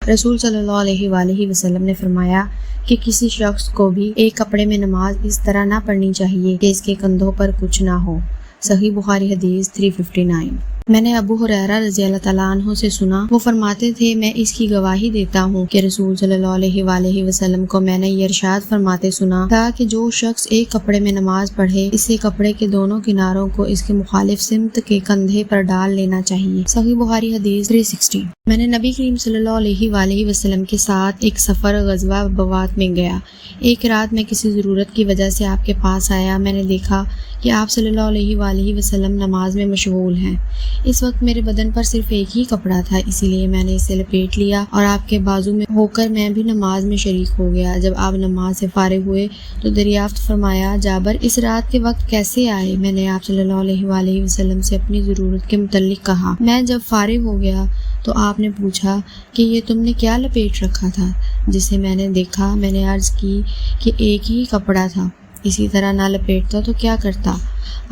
رسول صلی اللہ علیہ وآلہ وسلم نے فرمایا کہ کسی شخص کو بھی ایک کپڑے میں نماز اس طرح نہ پڑھنی چاہیے کہ اس کے کندھوں پر کچھ نہ ہو۔ صحیح بخاری حدیث 359۔ میں نے ابو ہریرہ رضی اللہ تعالیٰ عنہ سے سنا، وہ فرماتے تھے میں اس کی گواہی دیتا ہوں کہ رسول صلی اللہ علیہ وآلہ وسلم کو میں نے یہ ارشاد فرماتے سنا تھا کہ جو شخص ایک کپڑے میں نماز پڑھے اسے کپڑے کے دونوں کناروں کو اس کے مخالف سمت کے کندھے پر ڈال لینا چاہیے۔ صحیح بخاری حدیث 360۔ میں نے نبی کریم صلی اللہ علیہ وآلہ وسلم کے ساتھ ایک سفر غزوہ بوات میں گیا۔ ایک رات میں کسی ضرورت کی وجہ سے آپ کے پاس آیا۔ میں نے دیکھا کہ آپ صلی اللہ علیہ وآلہ وسلم نماز میں مشغول ہیں۔ اس وقت میرے بدن پر صرف ایک ہی کپڑا تھا، اسی لیے میں نے اسے لپیٹ لیا اور آپ کے بازو میں ہو کر میں بھی نماز میں شریک ہو گیا۔ جب آپ نماز سے فارغ ہوئے تو دریافت فرمایا، جابر اس رات کے وقت کیسے آئے؟ میں نے آپ صلی اللہ علیہ وآلہ وسلم سے اپنی ضرورت کے متعلق کہا۔ میں جب فارغ ہو گیا تو آپ نے پوچھا کہ یہ تم نے کیا لپیٹ رکھا تھا؟ جسے میں نے دیکھا۔ میں نے عرض کی کہ ایک ہی کپڑا تھا، اسی طرح نہ لپیٹتا تو کیا کرتا؟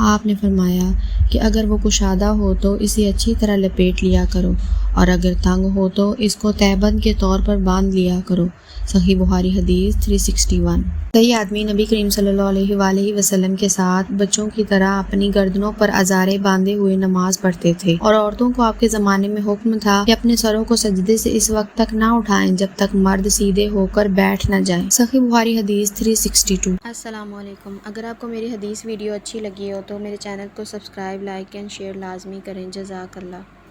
آپ نے فرمایا کہ اگر وہ کشادہ ہو تو اسے اچھی طرح لپیٹ لیا کرو، اور اگر تنگ ہو تو اس کو تہبند کے طور پر باندھ لیا کرو۔ صحیح بخاری حدیث 361۔ کئی آدمی نبی کریم صلی اللہ علیہ وآلہ وسلم کے ساتھ بچوں کی طرح اپنی گردنوں پر ازارے باندھے ہوئے نماز پڑھتے تھے، اور عورتوں کو آپ کے زمانے میں حکم تھا کہ اپنے سروں کو سجدے سے اس وقت تک نہ اٹھائیں جب تک مرد سیدھے ہو کر بیٹھ نہ جائیں۔ صحیح بخاری حدیث 362۔ السلام علیکم۔ اگر آپ کو میری حدیث ویڈیو اچھی لگی ہو تو میرے چینل کو سبسکرائب، لائک اینڈ شیئر لازمی کریں۔ جزاک اللہ۔